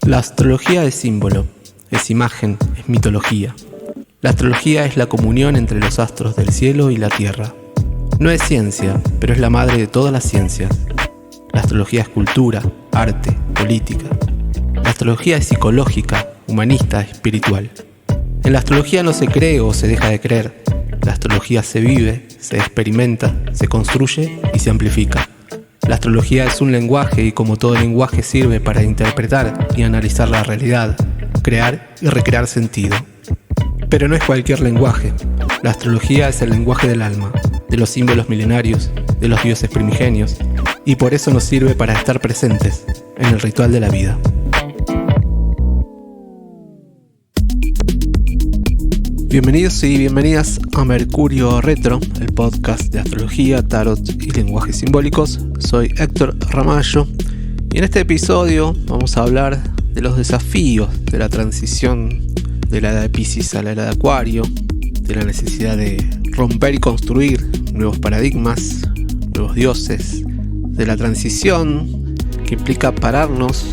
La astrología es símbolo, es imagen, es mitología. La astrología es la comunión entre los astros del cielo y la tierra. No es ciencia, pero es la madre de todas las ciencias. La astrología es cultura, arte, política. La astrología es psicológica, humanista, espiritual. En la astrología no se cree o se deja de creer. La astrología se vive, se experimenta, se construye y se amplifica. La astrología es un lenguaje y como todo lenguaje sirve para interpretar y analizar la realidad, crear y recrear sentido. Pero no es cualquier lenguaje. La astrología es el lenguaje del alma, de los símbolos milenarios, de los dioses primigenios, y por eso nos sirve para estar presentes en el ritual de la vida. Bienvenidos y bienvenidas a Mercurio Retro, el podcast de astrología, tarot y lenguajes simbólicos. Soy Héctor Ramallo y en este episodio vamos a hablar de los desafíos de la transición de la era de Piscis a la era de Acuario, de la necesidad de romper y construir nuevos paradigmas, nuevos dioses, de la transición que implica pararnos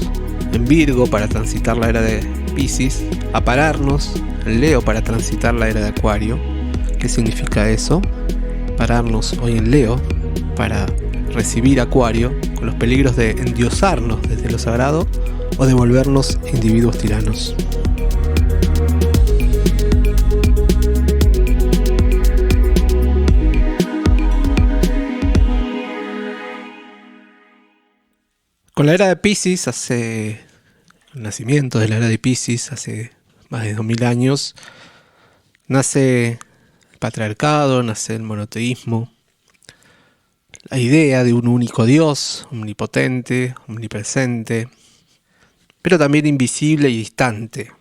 en Virgo para transitar la era de Piscis, a pararnos en Leo para transitar la era de Acuario. ¿Qué significa eso? Pararnos hoy en Leo para recibir Acuario, con los peligros de endiosarnos desde lo sagrado o de volvernos individuos tiranos. Con la era de Piscis, el nacimiento de la era de Piscis hace más de 2000 años, nace el patriarcado, nace el monoteísmo, la idea de un único Dios, omnipotente, omnipresente, pero también invisible y distante,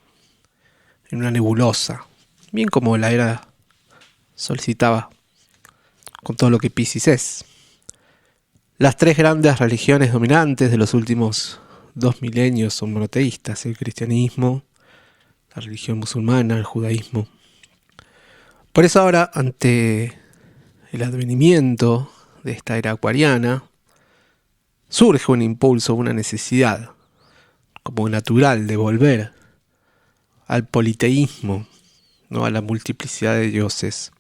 en una nebulosa, bien como la era solicitaba con todo lo que Piscis es. Las tres grandes religiones dominantes de los últimos 2 milenios son monoteístas: el cristianismo, la religión musulmana, el judaísmo. Por eso ahora, ante el advenimiento de esta era acuariana, surge un impulso, una necesidad como natural de volver al politeísmo, ¿no? A la multiplicidad de dioses.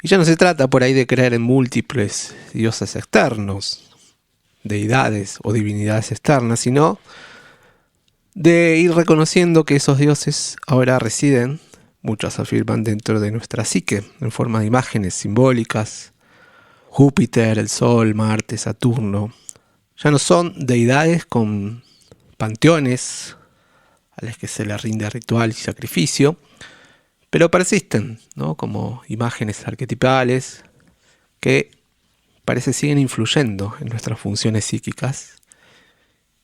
Y ya no se trata por ahí de creer en múltiples dioses externos, deidades o divinidades externas, sino de ir reconociendo que esos dioses ahora residen, muchos afirman, dentro de nuestra psique, en forma de imágenes simbólicas. Júpiter, el Sol, Marte, Saturno, ya no son deidades con panteones a los que se les rinde ritual y sacrificio, pero persisten, ¿no? Como imágenes arquetipales que parece siguen influyendo en nuestras funciones psíquicas.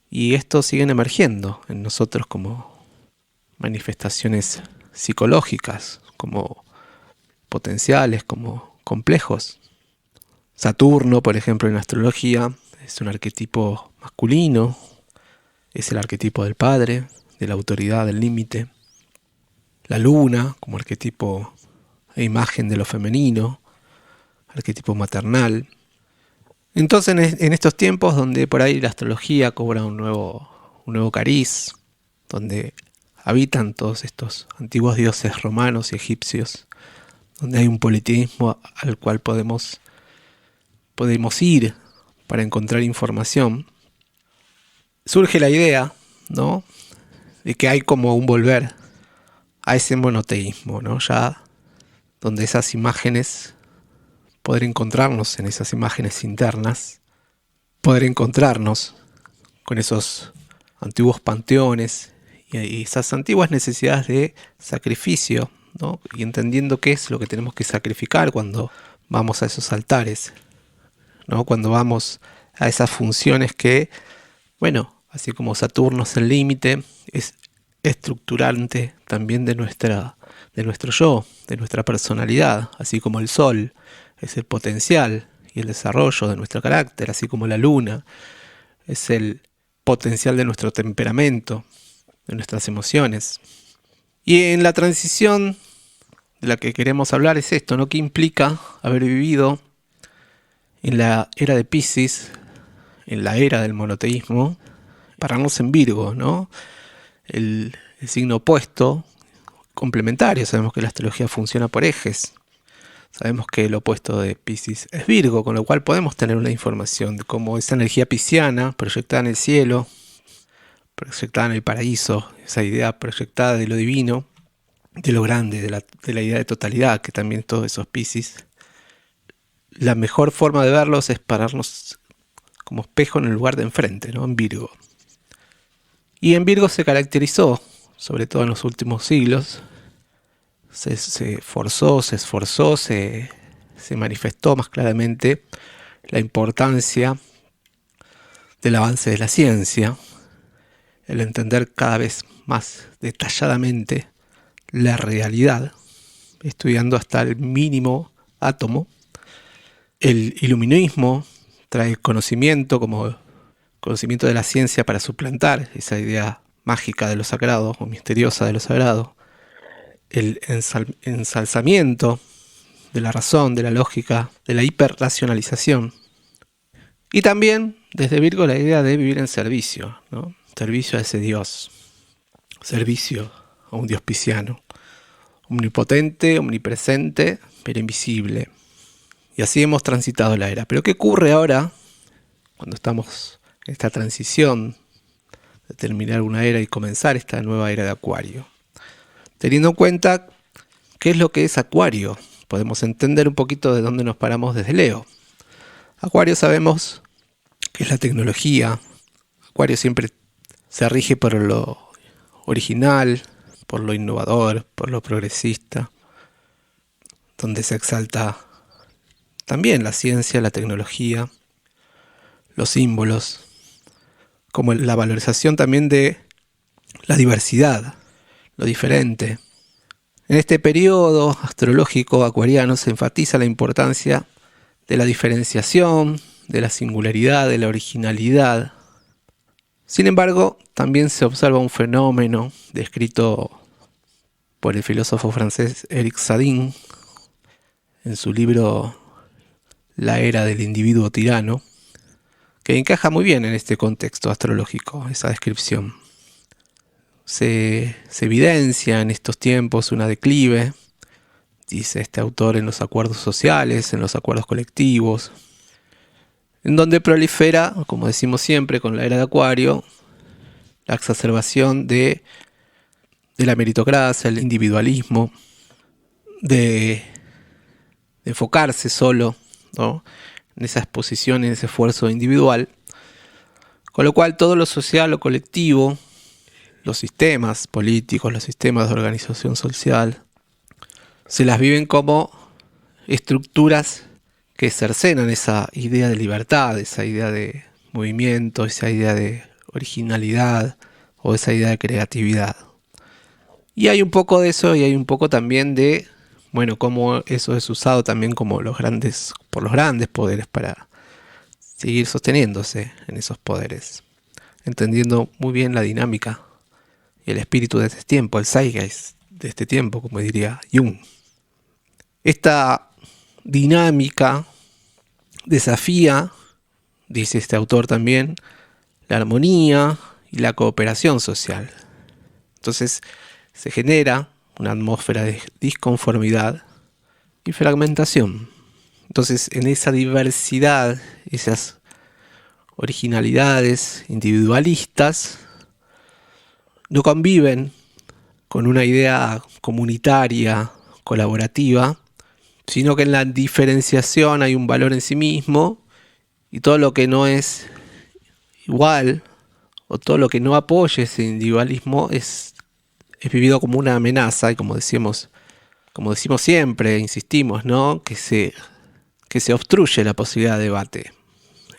Y estos siguen emergiendo en nosotros como manifestaciones psicológicas, como potenciales, como complejos. Saturno, por ejemplo, en la astrología, es un arquetipo masculino, es el arquetipo del padre, de la autoridad, del límite. La luna, como arquetipo e imagen de lo femenino, arquetipo maternal. Entonces, en estos tiempos donde por ahí la astrología cobra un nuevo cariz, donde habitan todos estos antiguos dioses romanos y egipcios, donde hay un politeísmo al cual podemos ir para encontrar información, surge la idea, ¿no?, de que hay como un volver a ese monoteísmo, ¿no?, ya donde esas imágenes, poder encontrarnos en esas imágenes internas, poder encontrarnos con esos antiguos panteones y esas antiguas necesidades de sacrificio, ¿no? Y entendiendo qué es lo que tenemos que sacrificar cuando vamos a esos altares, ¿no? Cuando vamos a esas funciones que, bueno, así como Saturno es el límite, es estructurante también de nuestro yo, de nuestra personalidad, así como el Sol es el potencial y el desarrollo de nuestro carácter, así como la luna es el potencial de nuestro temperamento, de nuestras emociones. Y en la transición de la que queremos hablar es esto, ¿no? ¿Qué implica haber vivido en la era de Piscis, en la era del monoteísmo, pararnos en Virgo, ¿no? el signo opuesto, complementario. Sabemos que la astrología funciona por ejes. Sabemos que el opuesto de Piscis es Virgo, con lo cual podemos tener una información de cómo esa energía pisciana proyectada en el cielo, proyectada en el paraíso, esa idea proyectada de lo divino, de lo grande, de la idea de totalidad, que también todos esos Piscis. La mejor forma de verlos es pararnos como espejo en el lugar de enfrente, ¿no? En Virgo. Y en Virgo se caracterizó, sobre todo en los últimos siglos, se esforzó, se manifestó más claramente la importancia del avance de la ciencia, el entender cada vez más detalladamente la realidad, estudiando hasta el mínimo átomo. El iluminismo trae conocimiento como conocimiento de la ciencia para suplantar esa idea mágica de lo sagrado o misteriosa de lo sagrado. El ensalzamiento de la razón, de la lógica, de la hiperracionalización. Y también, desde Virgo, la idea de vivir en servicio, ¿no? Servicio a ese Dios. Servicio a un Dios pisciano. Omnipotente, omnipresente, pero invisible. Y así hemos transitado la era. Pero ¿qué ocurre ahora, cuando estamos en esta transición de terminar una era y comenzar esta nueva era de Acuario? Teniendo en cuenta qué es lo que es Acuario, podemos entender un poquito de dónde nos paramos desde Leo. Acuario sabemos que es la tecnología. Acuario siempre se rige por lo original, por lo innovador, por lo progresista, donde se exalta también la ciencia, la tecnología, los símbolos, como la valorización también de la diversidad, lo diferente. En este periodo astrológico acuariano se enfatiza la importancia de la diferenciación, de la singularidad, de la originalidad. Sin embargo, también se observa un fenómeno descrito por el filósofo francés Éric Sadin en su libro La era del individuo tirano, que encaja muy bien en este contexto astrológico, esa descripción. Se evidencia en estos tiempos una declive, dice este autor, en los acuerdos sociales, en los acuerdos colectivos, en donde prolifera, como decimos siempre con la era de Acuario, la exacerbación de la meritocracia, el individualismo, de enfocarse solo, ¿no?, en esa exposición, en ese esfuerzo individual, con lo cual todo lo social o colectivo, los sistemas políticos, los sistemas de organización social, se las viven como estructuras que cercenan esa idea de libertad, esa idea de movimiento, esa idea de originalidad o esa idea de creatividad. Y hay un poco de eso y hay un poco también de, bueno, cómo eso es usado también como por los grandes poderes para seguir sosteniéndose en esos poderes, entendiendo muy bien la dinámica y el espíritu de este tiempo, el zeitgeist de este tiempo, como diría Jung. Esta dinámica desafía, dice este autor también, la armonía y la cooperación social. Entonces se genera una atmósfera de disconformidad y fragmentación. Entonces, en esa diversidad, esas originalidades individualistas no conviven con una idea comunitaria, colaborativa, sino que en la diferenciación hay un valor en sí mismo y todo lo que no es igual o todo lo que no apoye ese individualismo es vivido como una amenaza y como decimos siempre, insistimos, ¿no?, que se obstruye la posibilidad de debate.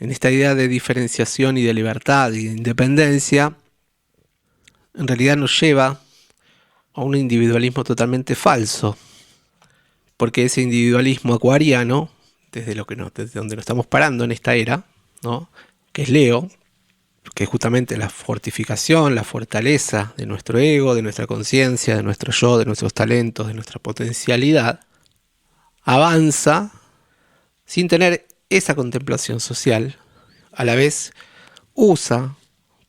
En esta idea de diferenciación y de libertad y de independencia, en realidad nos lleva a un individualismo totalmente falso, porque ese individualismo acuariano, desde donde nos estamos parando en esta era, ¿no?, que es Leo, que es justamente la fortificación, la fortaleza de nuestro ego, de nuestra conciencia, de nuestro yo, de nuestros talentos, de nuestra potencialidad, avanza sin tener esa contemplación social. A la vez usa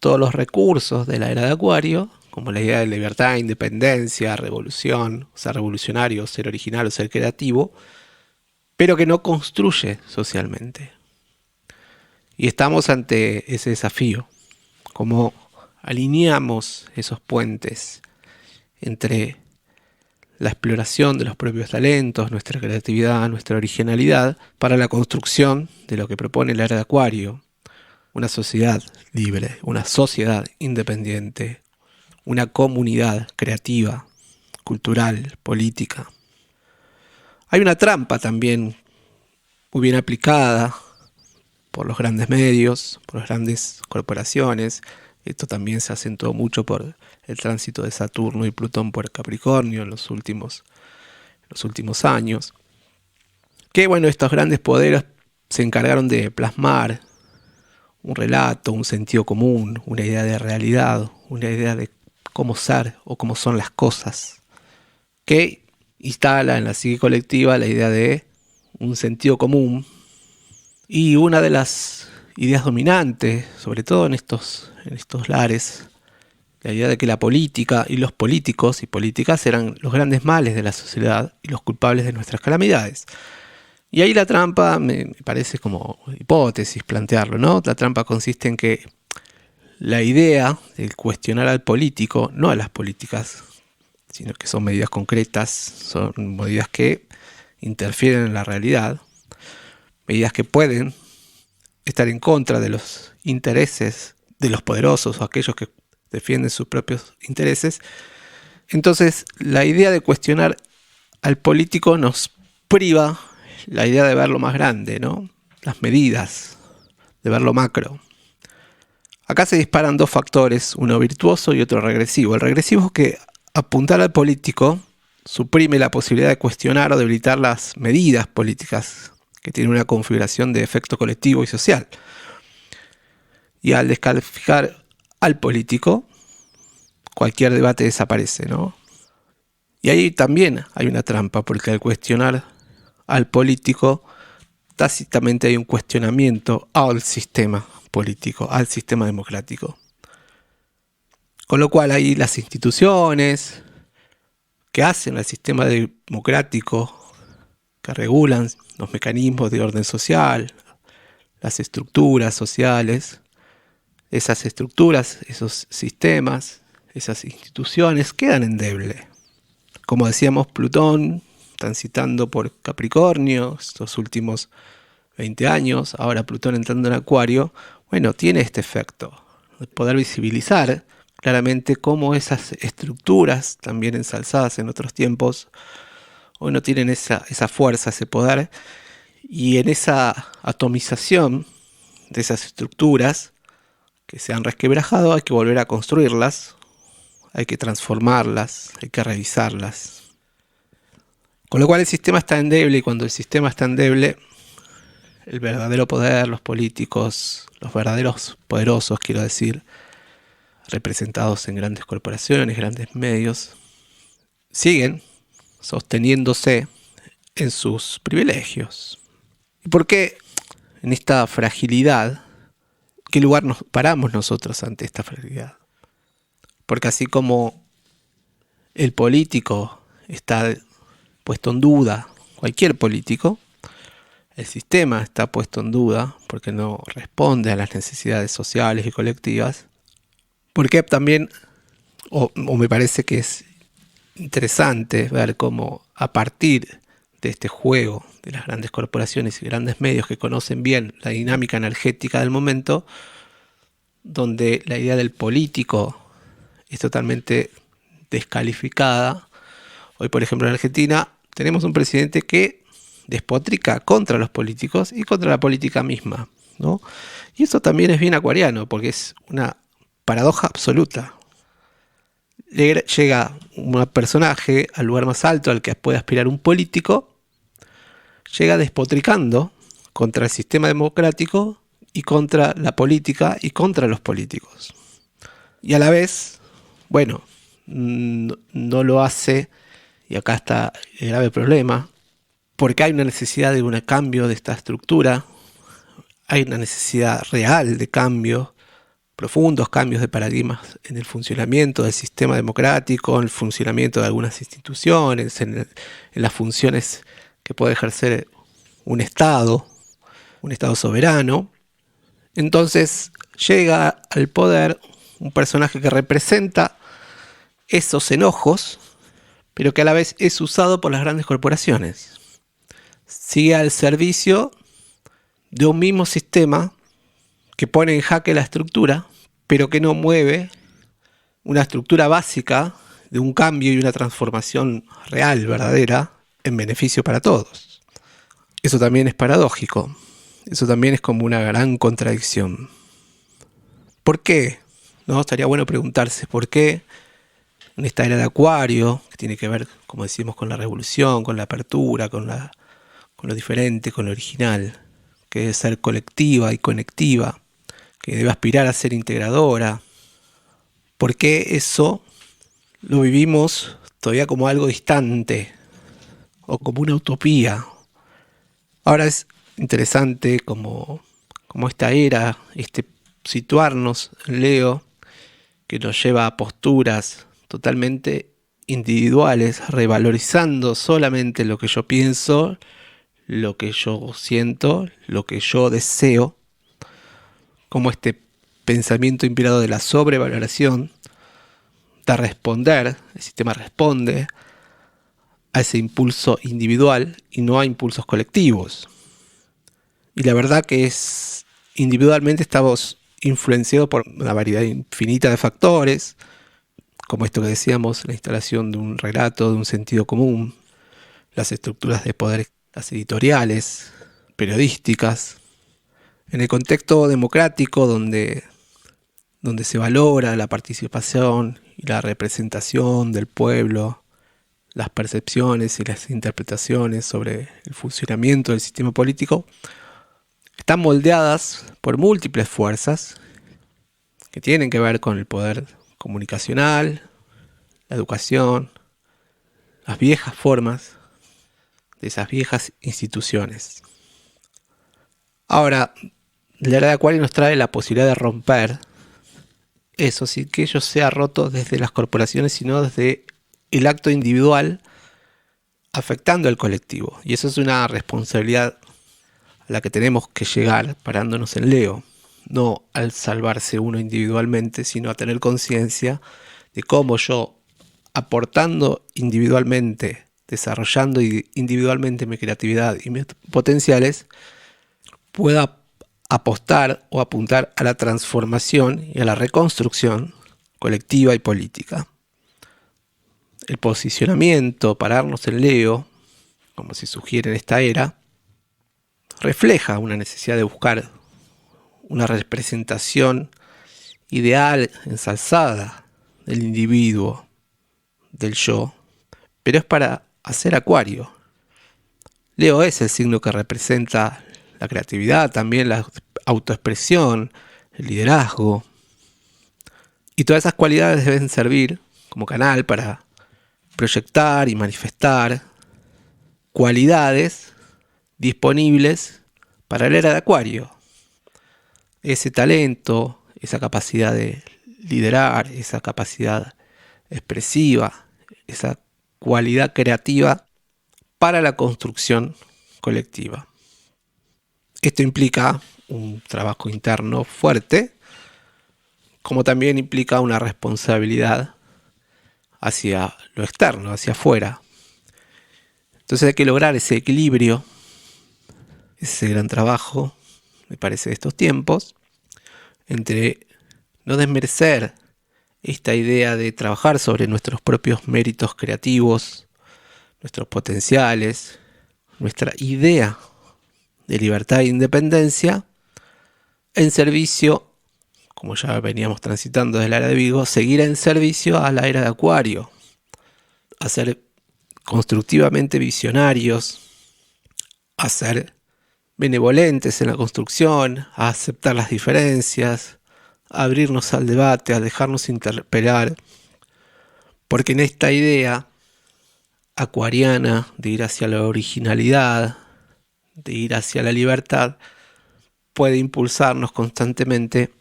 todos los recursos de la era de Acuario como la idea de libertad, independencia, revolución, o ser revolucionario, ser original o ser creativo, pero que no construye socialmente. Y estamos ante ese desafío, cómo alineamos esos puentes entre la exploración de los propios talentos, nuestra creatividad, nuestra originalidad, para la construcción de lo que propone la era de Acuario, una sociedad libre, una sociedad independiente, una comunidad creativa, cultural, política. Hay una trampa también muy bien aplicada por los grandes medios, por las grandes corporaciones. Esto también se acentuó mucho por el tránsito de Saturno y Plutón por Capricornio en los últimos años. Que bueno, estos grandes poderes se encargaron de plasmar un relato, un sentido común, una idea de realidad, una idea de cómo ser o cómo son las cosas, que instala en la psique colectiva la idea de un sentido común. Y una de las ideas dominantes, sobre todo en estos lares, la idea de que la política y los políticos y políticas eran los grandes males de la sociedad y los culpables de nuestras calamidades. Y ahí la trampa, me parece como hipótesis plantearlo, ¿no? La trampa consiste en que la idea de cuestionar al político, no a las políticas, sino que son medidas concretas, son medidas que interfieren en la realidad, medidas que pueden estar en contra de los intereses de los poderosos o aquellos que defienden sus propios intereses. Entonces, la idea de cuestionar al político nos priva la idea de ver lo más grande, ¿no? Las medidas, de ver lo macro. Acá se disparan dos factores, uno virtuoso y otro regresivo. El regresivo es que apuntar al político suprime la posibilidad de cuestionar o debilitar las medidas políticas que tienen una configuración de efecto colectivo y social. Y al descalificar al político, cualquier debate desaparece, ¿no? Y ahí también hay una trampa, porque al cuestionar al político, tácitamente hay un cuestionamiento al sistema político, al sistema democrático. Con lo cual ahí las instituciones que hacen al sistema democrático, que regulan los mecanismos de orden social, las estructuras sociales, esas estructuras, esos sistemas, esas instituciones quedan endeble. Como decíamos, Plutón transitando por Capricornio estos últimos 20 años, ahora Plutón entrando en Acuario, bueno, tiene este efecto de poder visibilizar claramente cómo esas estructuras, también ensalzadas en otros tiempos, hoy no tienen esa fuerza, ese poder, y en esa atomización de esas estructuras que se han resquebrajado hay que volver a construirlas, hay que transformarlas, hay que revisarlas. Con lo cual el sistema está endeble, y cuando el sistema está endeble, el verdadero poder, los políticos, los verdaderos poderosos, quiero decir, representados en grandes corporaciones, grandes medios, siguen sosteniéndose en sus privilegios. ¿Y por qué en esta fragilidad? ¿Qué lugar nos paramos nosotros ante esta fragilidad? Porque así como el político está puesto en duda, cualquier político, el sistema está puesto en duda porque no responde a las necesidades sociales y colectivas. Porque también, o me parece que es interesante ver cómo a partir de este juego de las grandes corporaciones y grandes medios que conocen bien la dinámica energética del momento, donde la idea del político es totalmente descalificada. Hoy, por ejemplo, en Argentina tenemos un presidente que despotrica contra los políticos y contra la política misma, ¿no? Y eso también es bien acuariano, porque es una paradoja absoluta. Llega un personaje al lugar más alto al que puede aspirar un político, llega despotricando contra el sistema democrático y contra la política y contra los políticos. Y a la vez, bueno, no lo hace, y acá está el grave problema, porque hay una necesidad de un cambio de esta estructura, hay una necesidad real de cambio profundos cambios de paradigmas en el funcionamiento del sistema democrático, en el funcionamiento de algunas instituciones, en las funciones que puede ejercer un Estado soberano. Entonces llega al poder un personaje que representa esos enojos, pero que a la vez es usado por las grandes corporaciones. Sigue al servicio de un mismo sistema que pone en jaque la estructura, pero que no mueve una estructura básica de un cambio y una transformación real, verdadera, en beneficio para todos. Eso también es paradójico. Eso también es como una gran contradicción. ¿Por qué? ¿No? Estaría bueno preguntarse por qué en esta era de Acuario, que tiene que ver, como decimos, con la revolución, con la apertura, con lo diferente, con lo original, que debe ser colectiva y conectiva, que debe aspirar a ser integradora. ¿Por qué eso lo vivimos todavía como algo distante o como una utopía? Ahora es interesante como esta era, situarnos en Leo, que nos lleva a posturas totalmente individuales, revalorizando solamente lo que yo pienso, lo que yo siento, lo que yo deseo, como este pensamiento inspirado de la sobrevaloración, de responder, el sistema responde a ese impulso individual y no a impulsos colectivos. Y la verdad que es, individualmente estamos influenciados por una variedad infinita de factores, como esto que decíamos, la instalación de un relato, de un sentido común, las estructuras de poder, las editoriales, periodísticas. En el contexto democrático donde se valora la participación y la representación del pueblo, las percepciones y las interpretaciones sobre el funcionamiento del sistema político, están moldeadas por múltiples fuerzas que tienen que ver con el poder comunicacional, la educación, las viejas formas de esas viejas instituciones. Ahora, la era de Acuario nos trae la posibilidad de romper eso, sin que ello sea roto desde las corporaciones, sino desde el acto individual afectando al colectivo. Y eso es una responsabilidad a la que tenemos que llegar parándonos en Leo, no al salvarse uno individualmente, sino a tener conciencia de cómo yo, aportando individualmente, desarrollando individualmente mi creatividad y mis potenciales, pueda apostar o apuntar a la transformación y a la reconstrucción colectiva y política. El posicionamiento, pararnos en Leo, como se sugiere en esta era, refleja una necesidad de buscar una representación ideal, ensalzada del individuo, del yo, pero es para hacer Acuario. Leo es el signo que representa la creatividad, también la autoexpresión, el liderazgo. Y todas esas cualidades deben servir como canal para proyectar y manifestar cualidades disponibles para la era de Acuario. Ese talento, esa capacidad de liderar, esa capacidad expresiva, esa cualidad creativa para la construcción colectiva. Esto implica un trabajo interno fuerte, como también implica una responsabilidad hacia lo externo, hacia afuera. Entonces hay que lograr ese equilibrio, ese gran trabajo, me parece, de estos tiempos, entre no desmerecer esta idea de trabajar sobre nuestros propios méritos creativos, nuestros potenciales, nuestra idea de libertad e independencia, en servicio, como ya veníamos transitando desde la era de Virgo, seguir en servicio a la era de Acuario, a ser constructivamente visionarios, a ser benevolentes en la construcción, a aceptar las diferencias, a abrirnos al debate, a dejarnos interpelar, porque en esta idea acuariana de ir hacia la originalidad, de ir hacia la libertad, puede impulsarnos constantemente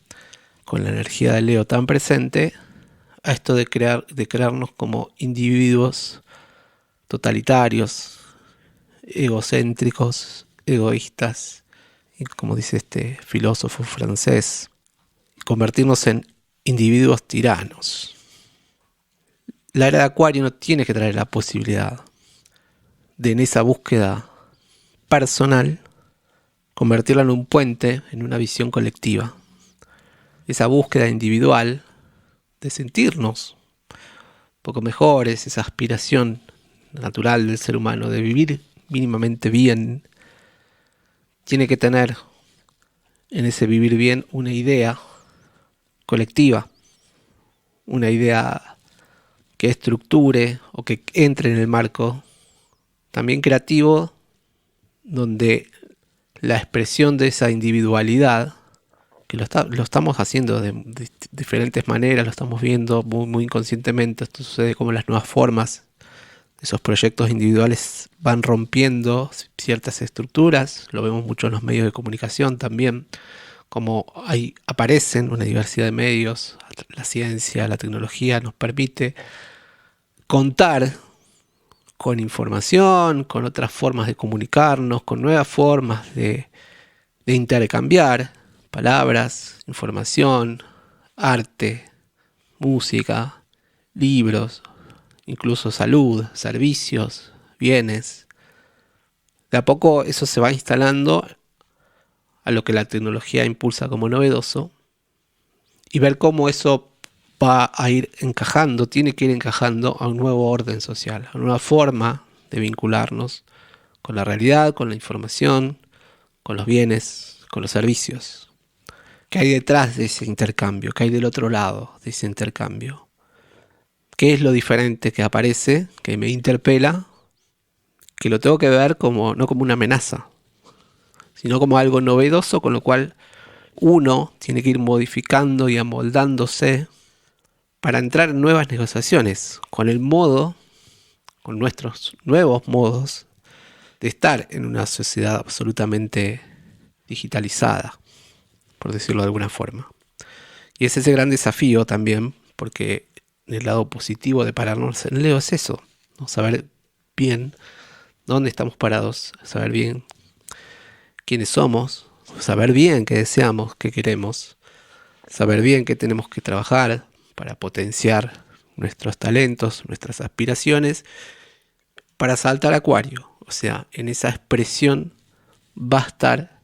con la energía de Leo tan presente, a esto de crearnos como individuos totalitarios, egocéntricos, egoístas, y como dice este filósofo francés, convertirnos en individuos tiranos. La era de Acuario no tiene que traer la posibilidad de, en esa búsqueda personal, convertirla en un puente, en una visión colectiva. Esa búsqueda individual de sentirnos un poco mejores, esa aspiración natural del ser humano de vivir mínimamente bien, tiene que tener en ese vivir bien una idea colectiva, una idea que estructure o que entre en el marco también creativo, donde la expresión de esa individualidad, que lo estamos haciendo de diferentes maneras, lo estamos viendo muy inconscientemente. Esto sucede como las nuevas formas, esos proyectos individuales van rompiendo ciertas estructuras, lo vemos mucho en los medios de comunicación también, como aparecen una diversidad de medios, la ciencia, la tecnología nos permite contar con información, con otras formas de comunicarnos, con nuevas formas de intercambiar palabras, información, arte, música, libros, incluso salud, servicios, bienes. De a poco eso se va instalando a lo que la tecnología impulsa como novedoso, y ver cómo eso va a ir encajando, tiene que ir encajando a un nuevo orden social, a una nueva forma de vincularnos con la realidad, con la información, con los bienes, con los servicios. ¿Qué hay detrás de ese intercambio? ¿Qué hay del otro lado de ese intercambio? ¿Qué es lo diferente que aparece, que me interpela, que lo tengo que ver no como una amenaza, sino como algo novedoso, con lo cual uno tiene que ir modificando y amoldándose para entrar en nuevas negociaciones con nuestros nuevos modos de estar en una sociedad absolutamente digitalizada, por decirlo de alguna forma. Y es ese gran desafío también, porque el lado positivo de pararnos en Leo es eso, ¿no? Saber bien dónde estamos parados, saber bien quiénes somos, saber bien qué deseamos, qué queremos, saber bien qué tenemos que trabajar para potenciar nuestros talentos, nuestras aspiraciones, para saltar a Acuario. O sea, en esa expresión va a estar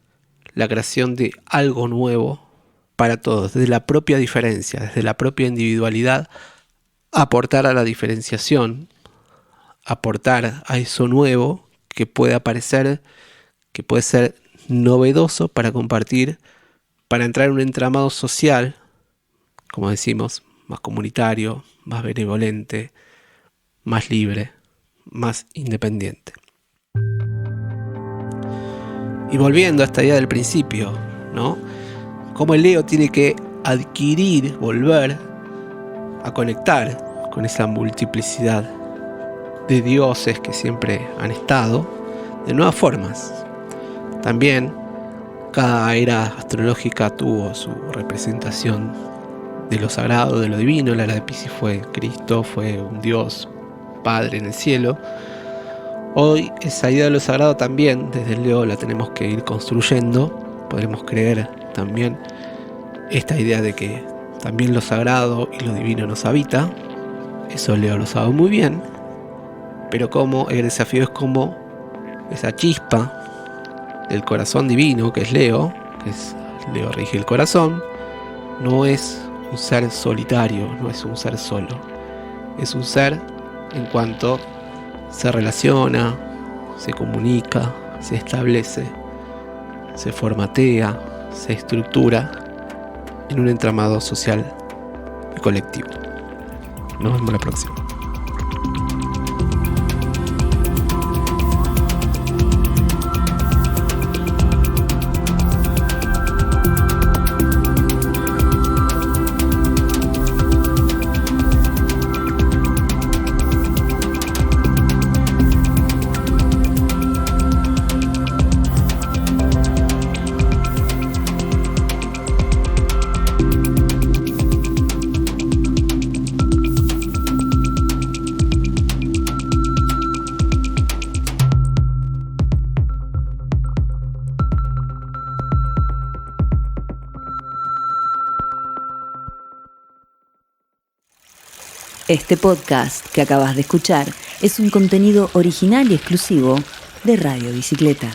la creación de algo nuevo para todos, desde la propia diferencia, desde la propia individualidad, aportar a la diferenciación, aportar a eso nuevo que puede aparecer, que puede ser novedoso para compartir, para entrar en un entramado social, como decimos, más comunitario, más benevolente, más libre, más independiente. Y volviendo a esta idea del principio, ¿no? Cómo el Leo tiene que adquirir, volver a conectar con esa multiplicidad de dioses que siempre han estado, de nuevas formas. También cada era astrológica tuvo su representación de lo sagrado, de lo divino. La era de Piscis fue Cristo, fue un Dios Padre en el cielo. Hoy esa idea de lo sagrado también desde el Leo la tenemos que ir construyendo. Podremos creer también esta idea de que también lo sagrado y lo divino nos habita. Eso Leo lo sabe muy bien. Pero como el desafío es como esa chispa del corazón divino que es Leo rige el corazón, no es un ser solitario, no es un ser solo. Es un ser en cuanto se relaciona, se comunica, se establece, se formatea, se estructura en un entramado social y colectivo. Nos vemos la próxima. Este podcast que acabas de escuchar es un contenido original y exclusivo de Radio Bicicleta.